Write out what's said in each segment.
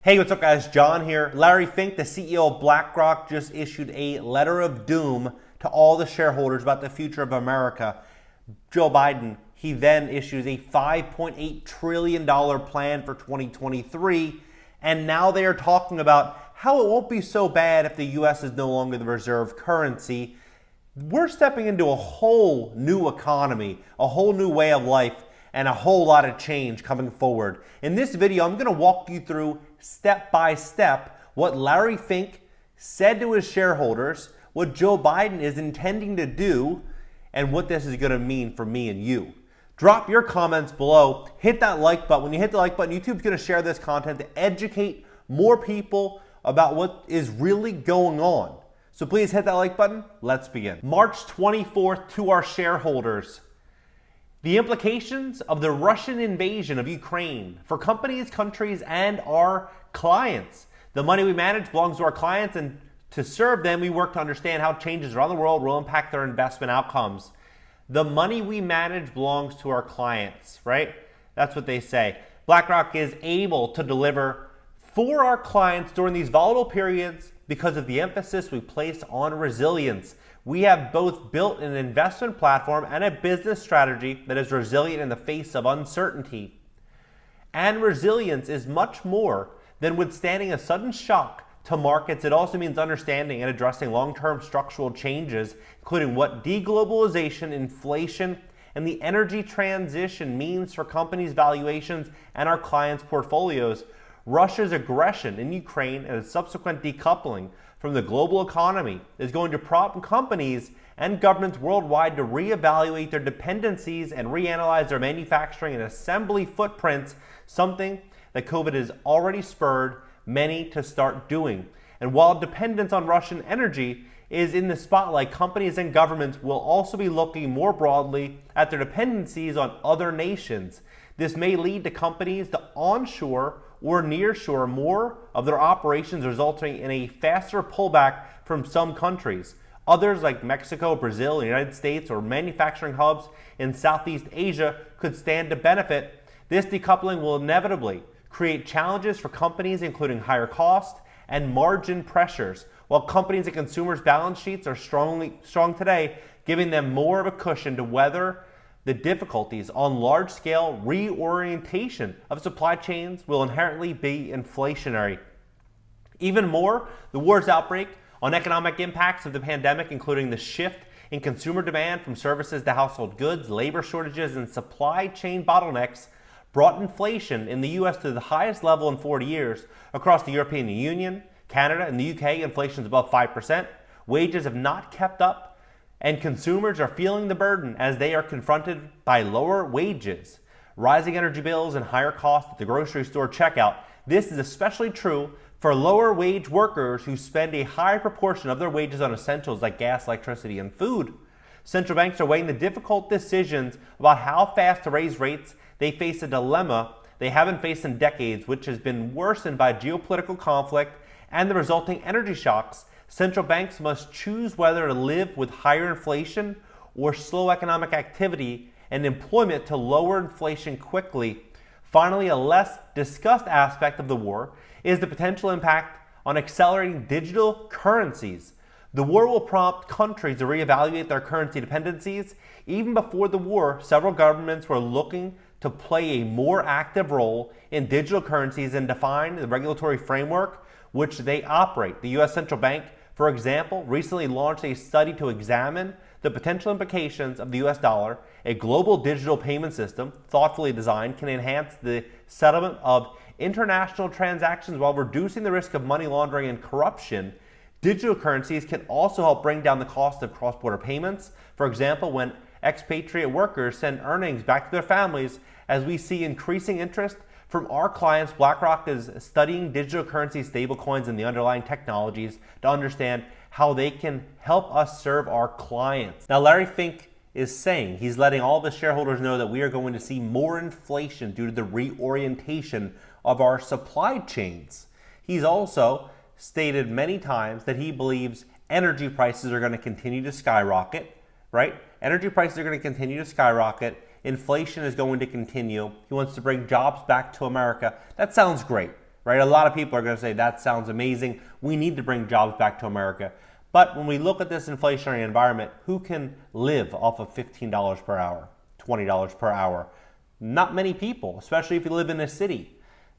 Hey, what's up guys? John here. Larry Fink, the CEO of BlackRock, just issued a letter of doom to all the shareholders about the future of America. Joe Biden, he then issues a $5.8 trillion plan for 2023, and now they are talking about how it won't be so bad if the US is no longer the reserve currency. We're stepping into a whole new economy, a whole new way of life, and a whole lot of change coming forward. In this video, I'm going to walk you through step by step what Larry Fink said to his shareholders, what Joe Biden is intending to do, and what this is going to mean for me and you. Drop your comments below. Hit that like button. When you hit the like button, YouTube's going to share this content to educate more people about what is really going on. So please hit that like button. Let's begin. March 24th to our shareholders. The implications of the Russian invasion of Ukraine for companies, countries, and our clients. The money we manage belongs to our clients, and to serve them, we work to understand how changes around the world will impact their investment outcomes. The money we manage belongs to our clients, right? That's what they say. BlackRock is able to deliver for our clients during these volatile periods because of the emphasis we place on resilience. We have both built an investment platform and a business strategy that is resilient in the face of uncertainty. And resilience is much more than withstanding a sudden shock to markets. It also means understanding and addressing long-term structural changes, including what deglobalization, inflation, and the energy transition means for companies' valuations and our clients' portfolios. Russia's aggression in Ukraine and its subsequent decoupling from the global economy is going to prompt companies and governments worldwide to reevaluate their dependencies and reanalyze their manufacturing and assembly footprints, something that COVID has already spurred many to start doing. And while dependence on Russian energy is in the spotlight, companies and governments will also be looking more broadly at their dependencies on other nations. This may lead to companies to onshore or nearshore more of their operations, resulting in a faster pullback from some countries. Others like Mexico, Brazil, the United States, or manufacturing hubs in Southeast Asia could stand to benefit. This decoupling will inevitably create challenges for companies, including higher cost and margin pressures. While companies and consumers' balance sheets are strong today, giving them more of a cushion to weather the difficulties on large-scale reorientation of supply chains will inherently be inflationary. Even more, the war's outbreak on economic impacts of the pandemic, including the shift in consumer demand from services to household goods, labor shortages, and supply chain bottlenecks, brought inflation in the U.S. to the highest level in 40 years. Across the European Union, Canada, and the UK, inflation is above 5%. Wages have not kept up, and consumers are feeling the burden as they are confronted by lower wages, rising energy bills, and higher costs at the grocery store checkout. This is especially true for lower wage workers who spend a high proportion of their wages on essentials like gas, electricity, and food. Central banks are weighing the difficult decisions about how fast to raise rates. They face a dilemma they haven't faced in decades, which has been worsened by geopolitical conflict and the resulting energy shocks. Central banks must choose whether to live with higher inflation or slow economic activity and employment to lower inflation quickly. Finally, a less discussed aspect of the war is the potential impact on accelerating digital currencies. The war will prompt countries to reevaluate their currency dependencies. Even before the war, several governments were looking to play a more active role in digital currencies and define the regulatory framework which they operate. The U.S. Central Bank, for example, recently launched a study to examine the potential implications of the U.S. dollar. A global digital payment system, thoughtfully designed, can enhance the settlement of international transactions while reducing the risk of money laundering and corruption. Digital currencies can also help bring down the cost of cross-border payments. For example, when expatriate workers send earnings back to their families, as we see increasing interest from our clients, BlackRock is studying digital currency stablecoins and the underlying technologies to understand how they can help us serve our clients. Now, Larry Fink is saying he's letting all the shareholders know that we are going to see more inflation due to the reorientation of our supply chains. He's also stated many times that he believes energy prices are going to continue to skyrocket, right? Energy prices are going to continue to skyrocket. Inflation is going to continue. He wants to bring jobs back to America. That sounds great, right? A lot of people are going to say that sounds amazing. We need to bring jobs back to America. But when we look at this inflationary environment, who can live off of $15 per hour, $20 per hour? Not many people, especially if you live in a city.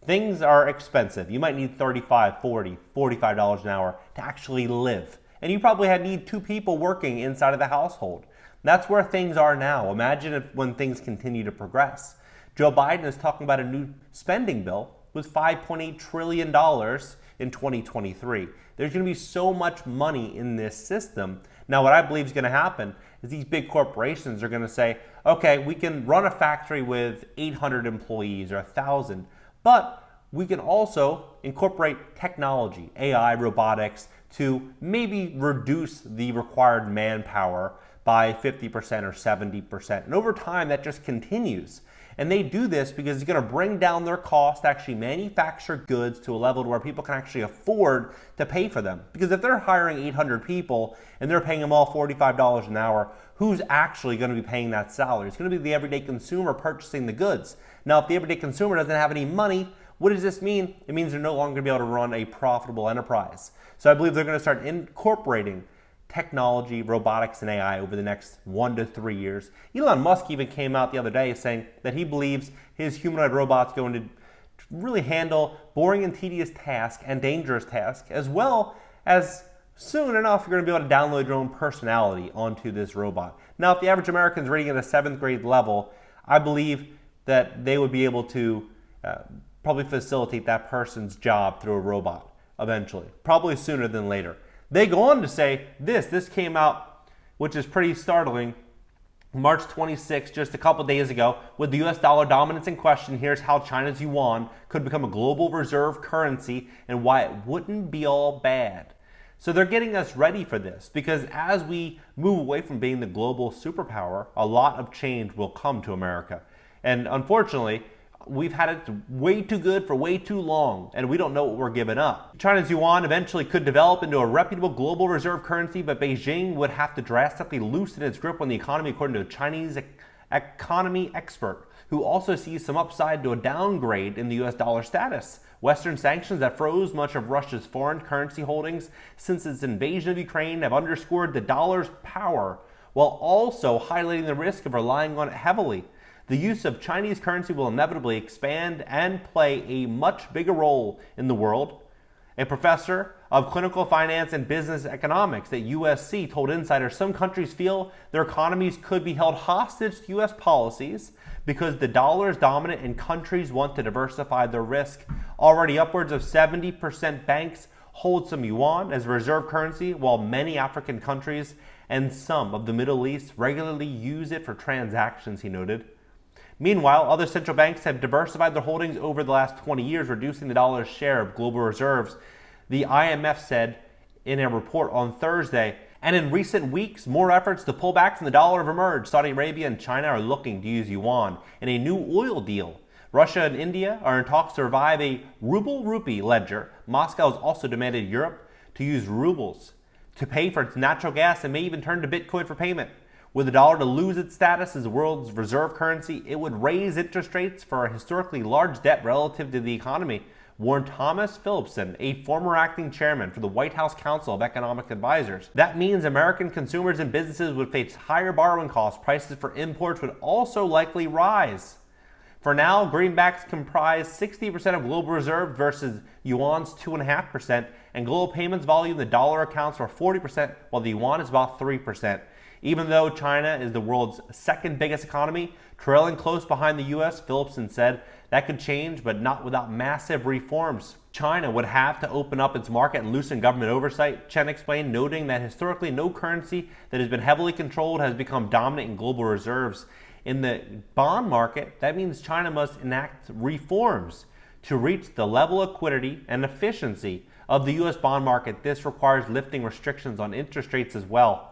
Things are expensive. You might need $35, $40, $45 an hour to actually live. And you probably need 2 people working inside of the household. That's where things are now. Imagine when things continue to progress. Joe Biden is talking about a new spending bill with $5.8 trillion in 2023. There's going to be so much money in this system. Now, what I believe is going to happen is these big corporations are going to say, okay, we can run a factory with 800 employees or 1,000, but we can also incorporate technology, AI, robotics, to maybe reduce the required manpower by 50% or 70%. And over time, that just continues. And they do this because it's going to bring down their cost to actually manufacture goods to a level where people can actually afford to pay for them. Because if they're hiring 800 people and they're paying them all $45 an hour, who's actually going to be paying that salary? It's going to be the everyday consumer purchasing the goods. Now, if the everyday consumer doesn't have any money, what does this mean? It means they're no longer going to be able to run a profitable enterprise. So I believe they're going to start incorporating technology, robotics, and AI over the next 1 to 3 years. Elon Musk even came out the other day saying that he believes his humanoid robot's going to really handle boring and tedious tasks and dangerous tasks, as well as soon enough you're going to be able to download your own personality onto this robot. Now, if the average American is reading at a 7th grade level, I believe that they would be able to probably facilitate that person's job through a robot eventually, probably sooner than later. They go on to say this came out, which is pretty startling, March 26th, just a couple days ago. With the US dollar dominance in question, here's how China's yuan could become a global reserve currency and why it wouldn't be all bad. So they're getting us ready for this, because as we move away from being the global superpower, a lot of change will come to America. And unfortunately, we've had it way too good for way too long, and we don't know what we're giving up. China's yuan eventually could develop into a reputable global reserve currency, but Beijing would have to drastically loosen its grip on the economy, according to a Chinese economy expert, who also sees some upside to a downgrade in the US dollar status. Western sanctions that froze much of Russia's foreign currency holdings since its invasion of Ukraine have underscored the dollar's power, while also highlighting the risk of relying on it heavily. The use of Chinese currency will inevitably expand and play a much bigger role in the world. A professor of clinical finance and business economics at USC told insiders some countries feel their economies could be held hostage to US policies because the dollar is dominant and countries want to diversify their risk. Already upwards of 70% banks hold some yuan as reserve currency, while many African countries and some of the Middle East regularly use it for transactions, he noted. Meanwhile, other central banks have diversified their holdings over the last 20 years, reducing the dollar's share of global reserves, the IMF said in a report on Thursday. And in recent weeks, more efforts to pull back from the dollar have emerged. Saudi Arabia and China are looking to use yuan in a new oil deal. Russia and India are in talks to revive a ruble-rupee ledger. Moscow has also demanded Europe to use rubles to pay for its natural gas and may even turn to Bitcoin for payment. With the dollar to lose its status as the world's reserve currency, it would raise interest rates for a historically large debt relative to the economy, warned Thomas Phillipson, a former acting chairman for the White House Council of Economic Advisors. That means American consumers and businesses would face higher borrowing costs. Prices for imports would also likely rise. For now, greenbacks comprise 60% of global reserve versus yuan's 2.5%, and global payments volume, the dollar accounts for 40%, while the yuan is about 3%. Even though China is the world's second biggest economy, trailing close behind the US, Phillipson said that could change, but not without massive reforms. China would have to open up its market and loosen government oversight, Chen explained, noting that historically no currency that has been heavily controlled has become dominant in global reserves. In the bond market, that means China must enact reforms to reach the level of liquidity and efficiency of the US bond market. This requires lifting restrictions on interest rates as well.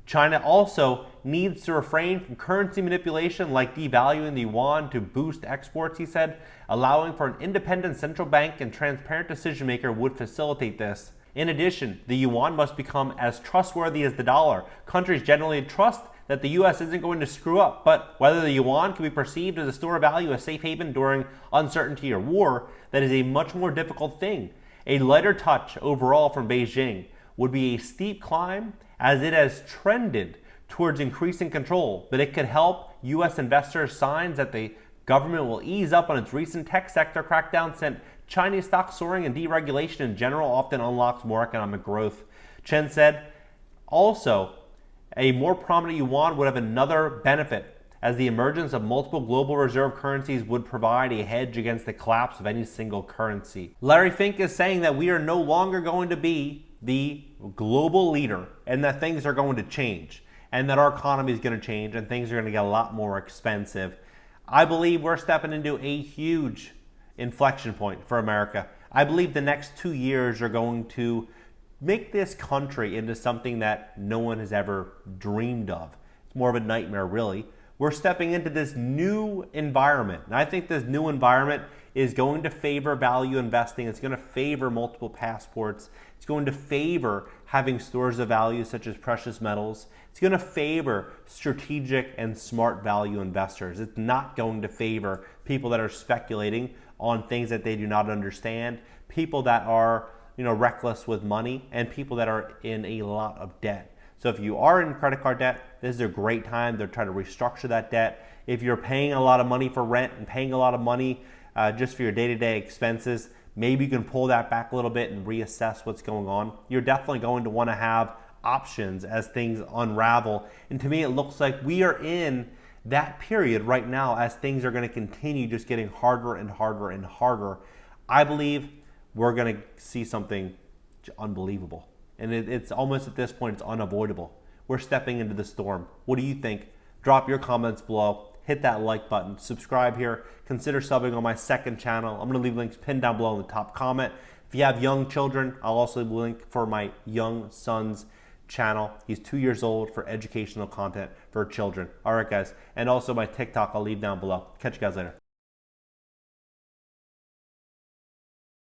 China also needs to refrain from currency manipulation like devaluing the yuan to boost exports, he said. Allowing for an independent central bank and transparent decision maker would facilitate this. In addition, the yuan must become as trustworthy as the dollar. Countries generally trust that the U.S. isn't going to screw up, but whether the yuan can be perceived as a store of value, a safe haven during uncertainty or war, that is a much more difficult thing. A lighter touch overall from Beijing would be a steep climb, as it has trended towards increasing control, but it could help U.S. investors signs that the government will ease up on its recent tech sector crackdown, sent Chinese stocks soaring, and deregulation in general often unlocks more economic growth. Chen said, also, a more prominent yuan would have another benefit, as the emergence of multiple global reserve currencies would provide a hedge against the collapse of any single currency. Larry Fink is saying that we are no longer going to be the global leader and that things are going to change and that our economy is going to change and things are going to get a lot more expensive. I believe we're stepping into a huge inflection point for America. I believe the next 2 years are going to make this country into something that no one has ever dreamed of. It's more of a nightmare, really. We're stepping into this new environment. And I think this new environment is going to favor value investing. It's going to favor multiple passports. It's going to favor having stores of value such as precious metals. It's going to favor strategic and smart value investors. It's not going to favor people that are speculating on things that they do not understand, people that are reckless with money, and people that are in a lot of debt. So if you are in credit card debt, this is a great time to try to restructure that debt. If you're paying a lot of money for rent and paying a lot of money just for your day-to-day expenses, maybe you can pull that back a little bit and reassess what's going on. You're definitely going to want to have options as things unravel. And to me, it looks like we are in that period right now as things are going to continue just getting harder and harder and harder. I believe we're going to see something unbelievable. And it's almost at this point, it's unavoidable. We're stepping into the storm. What do you think? Drop your comments below. Hit that like button. Subscribe here. Consider subbing on my second channel. I'm going to leave links pinned down below in the top comment. If you have young children, I'll also leave a link for my young son's channel. He's 2 years old, for educational content for children. All right, guys. And also my TikTok, I'll leave down below. Catch you guys later.